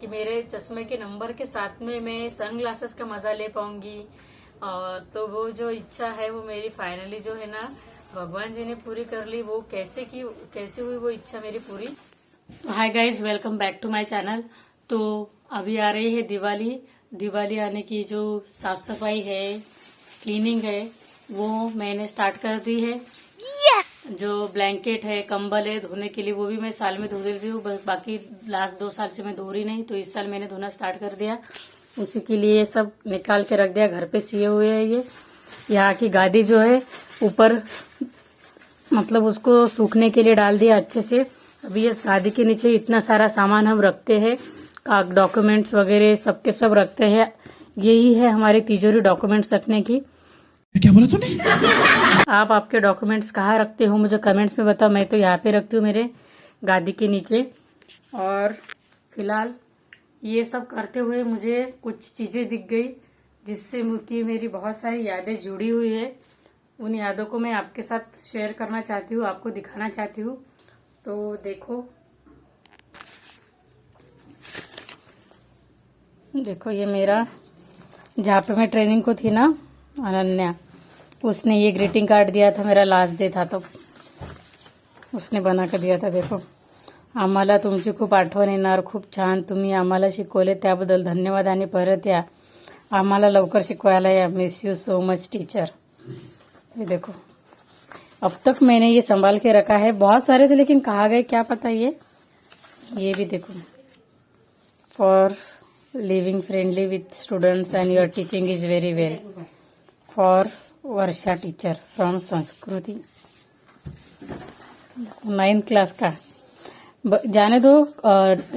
कि मेरे चश्मे के नंबर के साथ में मैं सन ग्लासेस का मजा ले पाऊंगी। और तो वो जो इच्छा है वो मेरी फाइनली जो है ना भगवान जी ने पूरी कर ली। वो कैसे हुई वो इच्छा मेरी पूरी। Hi guys, welcome back to my channel. तो अभी आ रही है दिवाली आने की जो साफ सफाई है, क्लीनिंग है, वो मैंने स्टार्ट कर दी है। जो ब्लैंकेट है, कंबल है धोने के लिए, वो भी मैं साल में धो देती हूँ। बाकी लास्ट 2 साल से मैं धो रही नहीं, तो इस साल मैंने धोना स्टार्ट कर दिया। उसी के लिए सब निकाल के रख दिया। घर पे सिए हुए है ये। यहाँ की गादी जो है ऊपर, मतलब उसको सूखने के लिए डाल दिया अच्छे से। अभी इस गादी के नीचे इतना सारा सामान हम रखते हैं, डॉक्यूमेंट्स वगैरह सबके सब रखते हैं। यही है हमारी तिजोरी डॉक्यूमेंट्स रखने की। क्या बोला तूने? आप आपके डॉक्यूमेंट्स कहाँ रखते हो मुझे कमेंट्स में बताओ। मैं तो यहाँ पे रखती हूँ, मेरे गादी के नीचे। और फिलहाल ये सब करते हुए मुझे कुछ चीजें दिख गई जिससे मुझे मेरी बहुत सारी यादें जुड़ी हुई है। उन यादों को मैं आपके साथ शेयर करना चाहती हूँ, आपको दिखाना चाहती हूँ। तो देखो ये मेरा, जहाँ पे मैं ट्रेनिंग को थी ना, अनन्या, उसने ये ग्रीटिंग कार्ड दिया था। मेरा लास्ट डे था तो उसने बना कर दिया था। देखो, आम्हाला तुमची खूप आठवण येणार, खूप छान तुम्ही आम्हाला शिकवले, त्याबद्दल धन्यवाद आणि परत या, आम्हाला लवकर शिकवायला या, miss you so much teacher. ये देखो, अब तक मैंने ये संभाल के रखा है। बहुत सारे थे लेकिन कहाँ गए क्या पता। ये भी देखो, for living friendly with students and your teaching is very well, for Varsha teacher from संस्कृति, 9th क्लास का। जाने दो,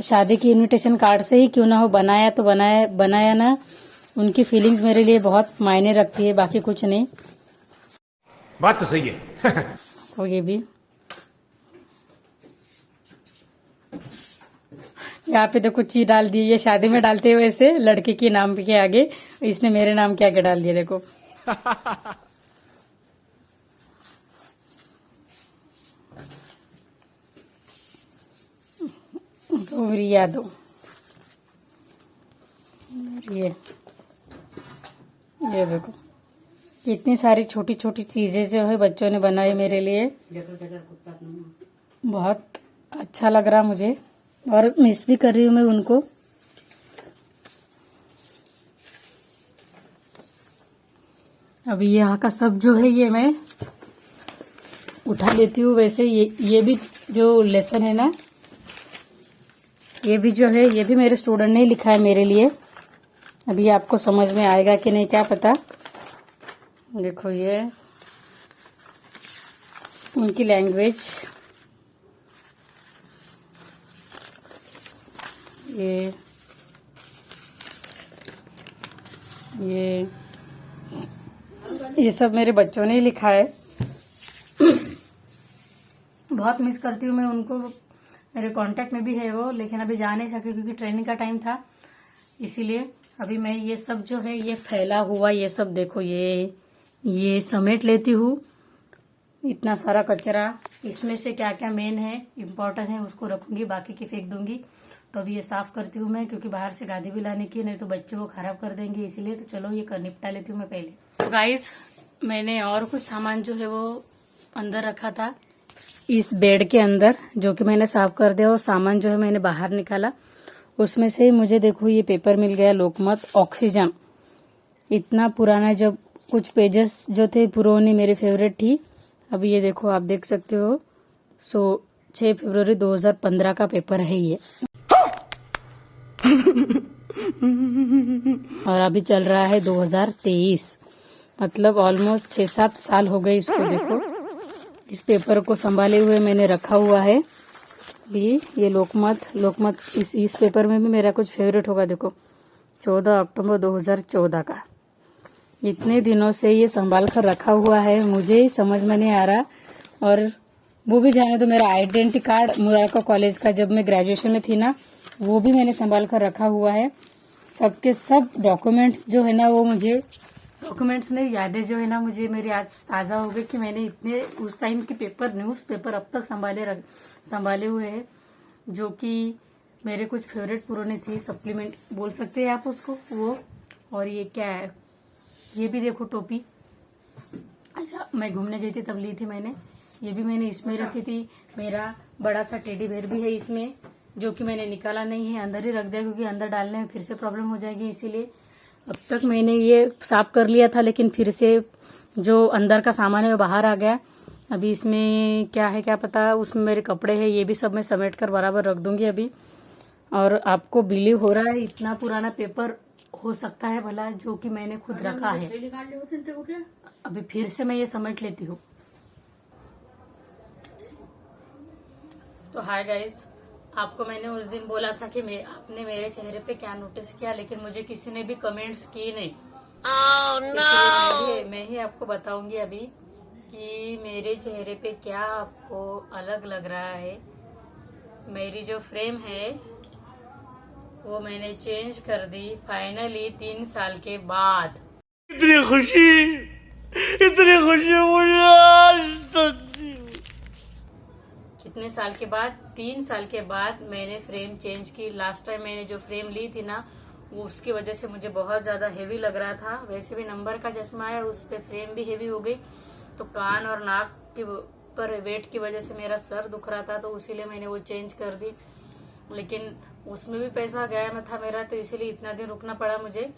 शादी की इनविटेशन कार्ड से ही क्यों ना हो, बनाया तो बनाया ना। उनकी फीलिंग्स मेरे लिए बहुत मायने रखती है, बाकी कुछ नहीं। बात तो सही है। तो ये भी यहाँ पे देखो ची डाल दी। ये शादी में डालते हुए ऐसे लड़के के नाम के आगे, इसने मेरे नाम के आगे डाल दिया। देखो तो मेरी यादों, ये देखो इतनी सारी छोटी छोटी चीजें जो है बच्चों ने बनाई मेरे लिए। बहुत अच्छा लग रहा मुझे और मिस भी कर रही हूँ मैं उनको। अभी यहाँ का सब जो है ये मैं उठा लेती हूँ। वैसे ये भी जो लेसन है ना, ये भी जो है, ये भी मेरे स्टूडेंट ने लिखा है मेरे लिए। अभी आपको समझ में आएगा कि नहीं क्या पता। देखो ये उनकी लैंग्वेज, ये सब मेरे बच्चों ने ही लिखा है। बहुत मिस करती हूँ मैं उनको। मेरे कांटेक्ट में भी है वो, लेकिन अभी जा नहीं सके क्योंकि ट्रेनिंग का टाइम था। इसीलिए अभी मैं ये सब जो है ये फैला हुआ, ये सब देखो, ये समेट लेती हूँ। इतना सारा कचरा, इसमें से क्या क्या मेन है, इम्पोर्टेंट है, उसको रखूंगी, बाकी की फेंक दूंगी। तो अभी ये साफ करती हूँ मैं, क्योंकि बाहर से गादी भी लाने की, नहीं तो बच्चे वो खराब कर देंगे। इसीलिए तो चलो ये निपटा लेती हूँ मैं पहले। तो गाइस, मैंने और कुछ सामान जो है वो अंदर रखा था इस बेड के अंदर, जो कि मैंने साफ कर दिया। और सामान जो है मैंने बाहर निकाला। उसमें से मुझे देखो ये पेपर मिल गया, लोकमत ऑक्सीजन। इतना पुराना, जब कुछ पेजेस जो थे पुरानी मेरी फेवरेट थी। अभी ये देखो, आप देख सकते हो, 6 फरवरी 2015 का पेपर है ये। और अभी चल रहा है 2023, मतलब ऑलमोस्ट 6-7 साल हो गए इसको। देखो, इस पेपर को संभाले हुए मैंने रखा हुआ है। ये लोकमत इस पेपर में भी मेरा कुछ फेवरेट होगा। देखो, 14 अक्टूबर 2014 का। इतने दिनों से ये संभाल कर रखा हुआ है, मुझे ही समझ में नहीं आ रहा। और वो भी जाने तो मेरा आइडेंटिटी कार्ड मुरारका कॉलेज का, जब मैं ग्रेजुएशन में थी ना, वो भी मैंने संभाल कर रखा हुआ है। सबके सब डॉक्यूमेंट्स जो है ना, वो मुझे डॉक्यूमेंट्स नहीं, यादें जो है ना, मुझे मेरी आज ताज़ा हो गई कि मैंने इतने उस टाइम के पेपर, न्यूज़पेपर अब तक संभाले हुए हैं, जो कि मेरे कुछ फेवरेट पुराने थे, सप्लीमेंट बोल सकते हैं आप उसको, वो। और ये क्या है, ये भी देखो टोपी। अच्छा, मैं घूमने गई थी तब ली थी मैंने। ये भी मैंने इसमें रखी थी। मेरा बड़ा सा टेडी बेयर भी है इसमें, जो कि मैंने निकाला नहीं है, अंदर ही रख दिया, क्योंकि अंदर डालने में फिर से प्रॉब्लम हो जाएगी, इसीलिए। अब तक मैंने ये साफ कर लिया था, लेकिन फिर से जो अंदर का सामान है वो बाहर आ गया। अभी इसमें क्या है क्या पता, उसमें मेरे कपड़े हैं, ये भी सब मैं समेट कर बराबर रख दूंगी अभी। और आपको बिलीव हो रहा है इतना पुराना पेपर हो सकता है भला, जो कि मैंने खुद रखा है। अभी फिर से मैं ये समेट लेती हूँ। तो हाय गाइज, आपको मैंने उस दिन बोला था कि आपने मेरे चेहरे पे क्या नोटिस किया, लेकिन मुझे किसी ने भी कमेंट्स किए नहीं। इसलिए मैं ही आपको बताऊंगी अभी कि मेरे चेहरे पे क्या आपको अलग लग रहा है। मेरी जो फ्रेम है वो मैंने चेंज कर दी फाइनली 3 साल के बाद। इतनी खुशी मुझे आज तक। कितने साल के बाद? 3 साल के बाद मैंने फ्रेम चेंज की। लास्ट टाइम मैंने जो फ्रेम ली थी ना, वो उसकी वजह से मुझे बहुत ज्यादा हेवी लग रहा था। वैसे भी नंबर का चश्मा है, उस पे फ्रेम भी हेवी हो गई, तो कान और नाक के पर वेट की वजह से मेरा सर दुख रहा था, तो इसीलिए मैंने वो चेंज कर दी। लेकिन उसमें भी पैसा गया में था मेरा, तो इसीलिए इतना दिन रुकना पड़ा मुझे।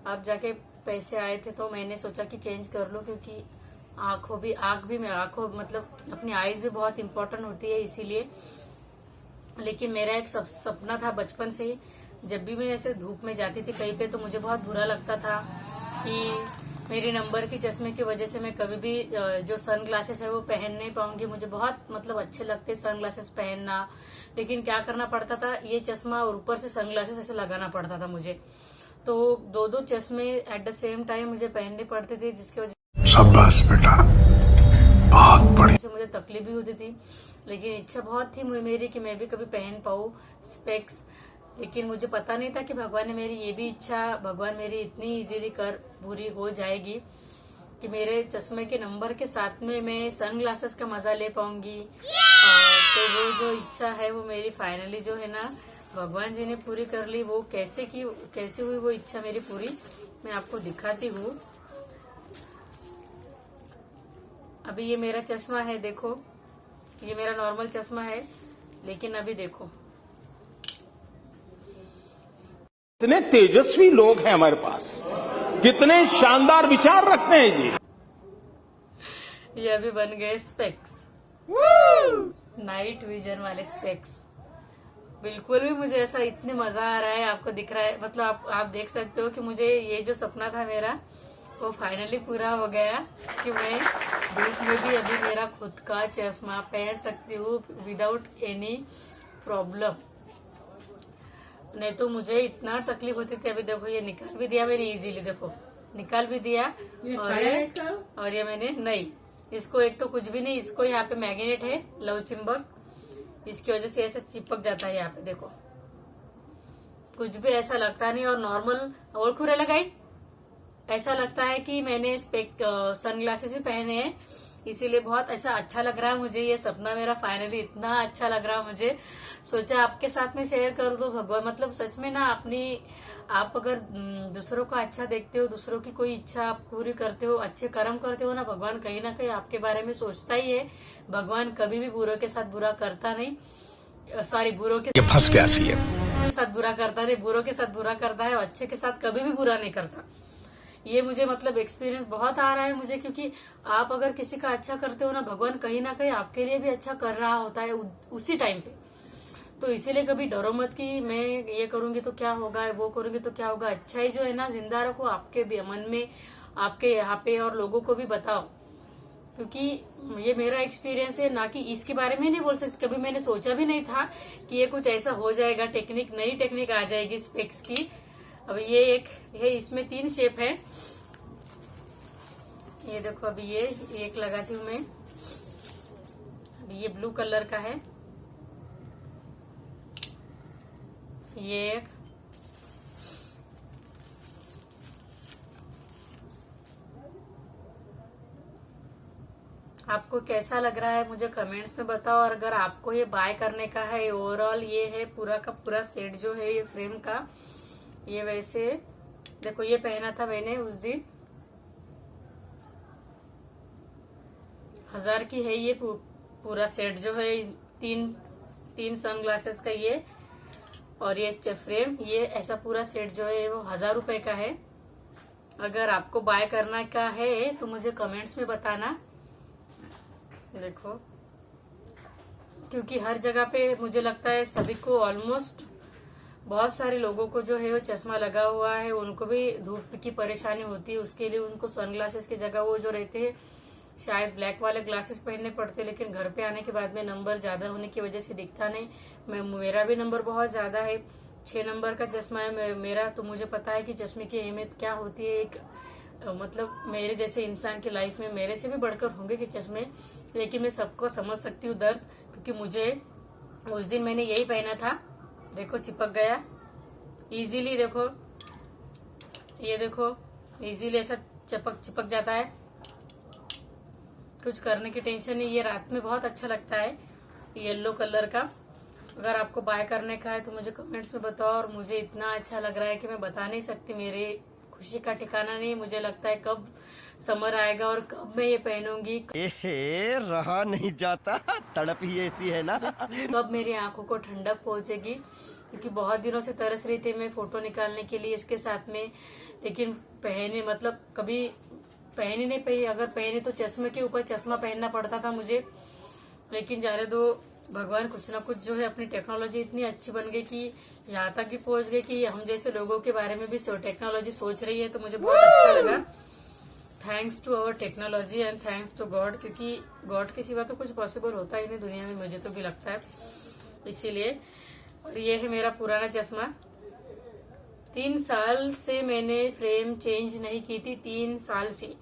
अब जाके पैसे आए थे तो मैंने सोचा कि चेंज कर लूं, क्योंकि आंखों मतलब अपनी आईज भी बहुत इंपॉर्टेंट होती है, इसीलिए। लेकिन मेरा एक सपना था बचपन से ही, जब भी मैं ऐसे धूप में जाती थी कहीं पे, तो मुझे बहुत बुरा लगता था कि मेरी नंबर की चश्मे की वजह से मैं कभी भी जो सन ग्लासेस है वो पहन नहीं पाऊंगी। मुझे बहुत मतलब अच्छे लगते सन ग्लासेस पहनना, लेकिन क्या करना पड़ता था, ये चश्मा और ऊपर से सन ग्लासेस ऐसे लगाना पड़ता था मुझे। तो दो चश्मे एट द सेम टाइम मुझे पहनने पड़ते थे, जिसकी वजह शाबाश बेटा, बहुत बढ़िया। से मुझे तकलीफ भी होती थी। लेकिन इच्छा बहुत थी मेरी कि मैं भी कभी पहन पाऊँ स्पेक्स। लेकिन मुझे पता नहीं था कि भगवान ने मेरी ये भी इच्छा, भगवान मेरी इतनी इजीली कर पूरी हो जाएगी कि मेरे चश्मे के नंबर के साथ में मैं सन ग्लासेस का मजा ले पाऊंगी। तो वो जो इच्छा है वो मेरी फाइनली जो है ना, भगवान जी ने पूरी कर ली। वो कैसे हुई वो इच्छा मेरी पूरी, मैं आपको दिखाती हूँ। अभी ये मेरा चश्मा है, देखो, ये मेरा नॉर्मल चश्मा है, लेकिन अभी देखो कितने तेजस्वी लोग हैं हमारे पास, कितने शानदार विचार रखते हैं जी। ये अभी बन गए स्पेक्स, नाइट विजन वाले स्पेक्स। बिल्कुल भी मुझे ऐसा इतने मजा आ रहा है, आपको दिख रहा है, मतलब आप देख सकते हो कि मुझे ये जो सपना था मेरा वो फाइनली पूरा हो गया कि मैं धूप में भी अभी मेरा खुद का चश्मा पहन सकती हूँ विदाउट एनी प्रॉब्लम। नहीं तो मुझे इतना तकलीफ होती थी। अभी देखो ये निकाल भी दिया मैंने इजीली, देखो निकाल भी दिया। और ये मैंने नहीं, इसको एक तो कुछ भी नहीं, इसको यहाँ पे मैग्नेट है लव चिंबक, इसकी वजह से ऐसा चिपक जाता है यहाँ पे, देखो कुछ भी ऐसा लगता नहीं। और नॉर्मल और खुरे लगाई, ऐसा लगता है कि मैंने सनग्लासेस ही पहने हैं, इसीलिए बहुत ऐसा अच्छा लग रहा है मुझे। ये सपना मेरा फाइनली इतना अच्छा लग रहा है मुझे, सोचा आपके साथ में शेयर कर दो। भगवान मतलब सच में ना, आप अगर दूसरों को अच्छा देखते हो, दूसरों की कोई इच्छा आप पूरी करते हो, अच्छे कर्म करते हो ना, भगवान कहीं ना कहीं आपके बारे में सोचता ही है। भगवान कभी भी बुरों के साथ बुरा करता नहीं, सॉरी बुरों के फंस गया सी साथ बुरा करता नहीं, बुरों के साथ बुरा करता है, और अच्छे के साथ कभी भी बुरा नहीं करता। ये मुझे मतलब एक्सपीरियंस बहुत आ रहा है मुझे, क्योंकि आप अगर किसी का अच्छा करते हो ना, भगवान कहीं ना कहीं आपके लिए भी अच्छा कर रहा होता है उसी टाइम पे। तो इसीलिए कभी डरो मत कि मैं ये करूंगी तो क्या होगा, वो करूंगी तो क्या होगा। अच्छा ही जो है ना जिंदा रखो आपके भी मन में, आपके यहाँ पे, और लोगों को भी बताओ, क्योंकि ये मेरा एक्सपीरियंस है ना, कि इसके बारे में नहीं बोल सकती। कभी मैंने सोचा भी नहीं था कि ये कुछ ऐसा हो जाएगा, नई टेक्निक आ जाएगी स्पेक्स की। अब ये इसमें 3 शेप है, ये देखो। अभी ये एक लगाती हूँ मैं, अभी ये ब्लू कलर का है, ये एक, आपको कैसा लग रहा है मुझे कमेंट्स में बताओ। और अगर आपको ये बाय करने का है, ओवरऑल ये है पूरा का पूरा सेट जो है ये फ्रेम का, ये वैसे देखो ये पहना था मैंने उस दिन, 1000 की है ये पूरा सेट जो है, तीन सनग्लासेस का ये और ये फ्रेम, ये ऐसा पूरा सेट जो है वो 1000 रुपए का है। अगर आपको बाय करना का है तो मुझे कमेंट्स में बताना। देखो क्योंकि हर जगह पे मुझे लगता है सभी को, ऑलमोस्ट बहुत सारे लोगों को जो है वो चश्मा लगा हुआ है, उनको भी धूप की परेशानी होती है, उसके लिए उनको सनग्लासेस की जगह वो जो रहते हैं शायद ब्लैक वाले ग्लासेस पहनने पड़ते, लेकिन घर पे आने के बाद में नंबर ज्यादा होने की वजह से दिखता नहीं। मेरा भी नंबर बहुत ज्यादा है, 6 नंबर का चश्मा है मेरा, तो मुझे पता है कि चश्मे की अहमियत क्या होती है। एक मतलब मेरे जैसे इंसान की लाइफ में मेरे से भी बढ़कर होंगे कि चश्मे, लेकिन मैं सबको समझ सकती हूँ दर्द, क्योंकि मुझे उस दिन मैंने यही पहना था, देखो चिपक गया इजीली, देखो ये देखो इजीली ऐसा चिपक जाता है, कुछ करने की टेंशन नहीं। ये रात में बहुत अच्छा लगता है येलो कलर का। अगर आपको बाय करने का है तो मुझे कमेंट्स में बताओ। और मुझे इतना अच्छा लग रहा है कि मैं बता नहीं सकती, मेरे खुशी का ठिकाना नहीं। मुझे लगता है कब समर आएगा और कब मैं ये पहनूंगी, रहा नहीं जाता, तड़प ही ऐसी है ना। कब मेरी आंखों को ठंडक पहुंचेगी, क्योंकि बहुत दिनों से तरस रही थी मैं फोटो निकालने के लिए इसके साथ में, लेकिन पहने मतलब कभी पहनी नहीं पाई। अगर पहने तो चश्मे के ऊपर चश्मा पहनना पड़ता था मुझे, लेकिन जाने दो, भगवान कुछ ना कुछ जो है, अपनी टेक्नोलॉजी इतनी अच्छी बन गई कि यहाँ तक भी पहुंच गई कि हम जैसे लोगों के बारे में भी टेक्नोलॉजी सोच रही है, तो मुझे बहुत अच्छा लगा। Thanks to our technology and thanks to God, क्योंकि गॉड के सिवा तो कुछ पॉसिबल होता ही नहीं दुनिया में, मुझे तो भी लगता है इसीलिए। और ये है मेरा पुराना चश्मा, 3 साल से मैंने फ्रेम चेंज नहीं की थी, 3 साल से।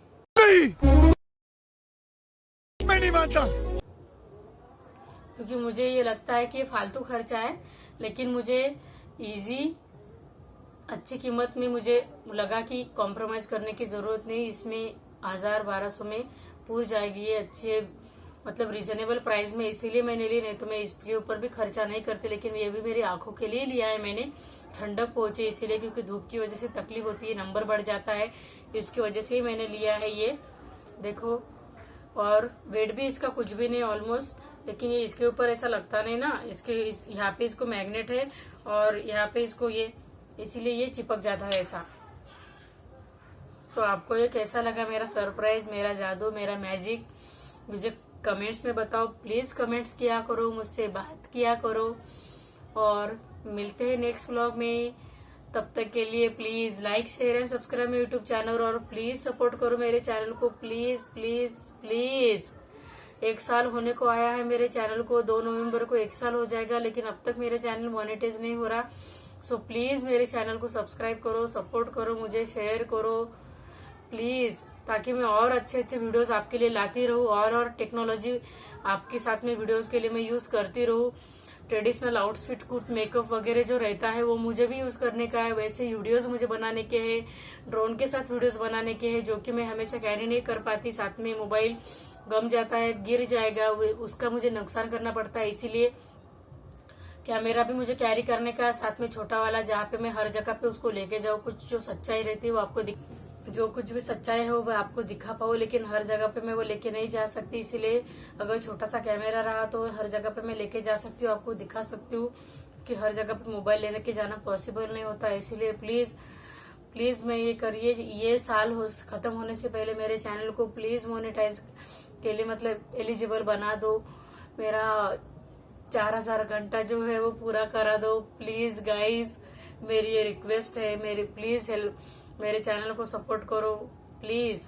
मैं नहीं मानता, क्योंकि मुझे ये लगता है कि ये फालतू खर्चा है, लेकिन मुझे इजी अच्छी कीमत में मुझे लगा कि कॉम्प्रोमाइज करने की जरूरत नहीं, इसमें 1000-1200 में पूछ जाएगी ये अच्छे मतलब रीजनेबल प्राइस में, इसीलिए मैंने ली, नहीं तो मैं इसके ऊपर भी खर्चा नहीं करती। लेकिन ये भी मेरी आंखों के लिए लिया है मैंने, ठंडक पहुंचे इसीलिए, क्योंकि धूप की वजह से तकलीफ होती है, नंबर बढ़ जाता है, इसकी वजह से ही मैंने लिया है ये। देखो, और वेट भी इसका कुछ भी नहीं ऑलमोस्ट, लेकिन ये इसके ऊपर ऐसा लगता नहीं ना, यहाँ पे इसको मैग्नेट है और यहाँ पे इसको ये, इसीलिए ये चिपक जाता है ऐसा। तो आपको ये कैसा लगा मेरा सरप्राइज, मेरा जादू, मेरा मैजिक, मुझे कमेंट्स में बताओ प्लीज। कमेंट्स किया करो, मुझसे बात किया करो, और मिलते हैं नेक्स्ट व्लॉग में। तब तक के लिए please like share and subscribe मेरे यूट्यूब चैनल, और प्लीज सपोर्ट करो मेरे चैनल को, प्लीज प्लीज प्लीज। 1 साल होने को आया है मेरे चैनल को, 2 नवंबर को 1 साल हो जाएगा, लेकिन अब तक मेरा चैनल मोनेटाइज नहीं हो रहा। सो प्लीज मेरे चैनल को सब्सक्राइब करो, सपोर्ट करो, मुझे शेयर करो प्लीज, ताकि मैं और अच्छे अच्छे वीडियोस आपके लिए लाती रहूं, और टेक्नोलॉजी आपके साथ में वीडियोस के लिए मैं यूज करती रहूं। ट्रेडिशनल आउटफिट, कुछ मेकअप वगैरह जो रहता है वो मुझे भी यूज करने का है, वैसे वीडियोस मुझे बनाने के हैं, ड्रोन के साथ वीडियोस बनाने के हैं, जो कि मैं हमेशा कैरी नहीं कर पाती। साथ में मोबाइल गम जाता है, गिर जाएगा, उसका मुझे नुकसान करना पड़ता है, इसीलिए कैमरा भी मुझे कैरी करने का, साथ में छोटा वाला, जहाँ पे मैं हर जगह पे उसको लेके जाऊँ, कुछ जो सच्चाई रहती है वो आपको जो कुछ भी सच्चाई है वो आपको दिखा पाऊँ, लेकिन हर जगह पे मैं वो लेके नहीं जा सकती, इसलिए अगर छोटा सा कैमरा रहा तो हर जगह पे मैं लेके जा सकती हूँ, आपको दिखा सकती हूँ, कि हर जगह पे मोबाइल लेने के जाना पॉसिबल नहीं होता है। इसीलिए प्लीज प्लीज मैं ये करिए, ये साल खत्म होने से पहले मेरे चैनल को प्लीज मोनेटाइज के लिए मतलब एलिजिबल बना दो, मेरा 4000 घंटा जो है वो पूरा करा दो प्लीज गाइज, मेरी ये रिक्वेस्ट है, मेरी प्लीज हेल्प, मेरे चैनल को सपोर्ट करो प्लीज।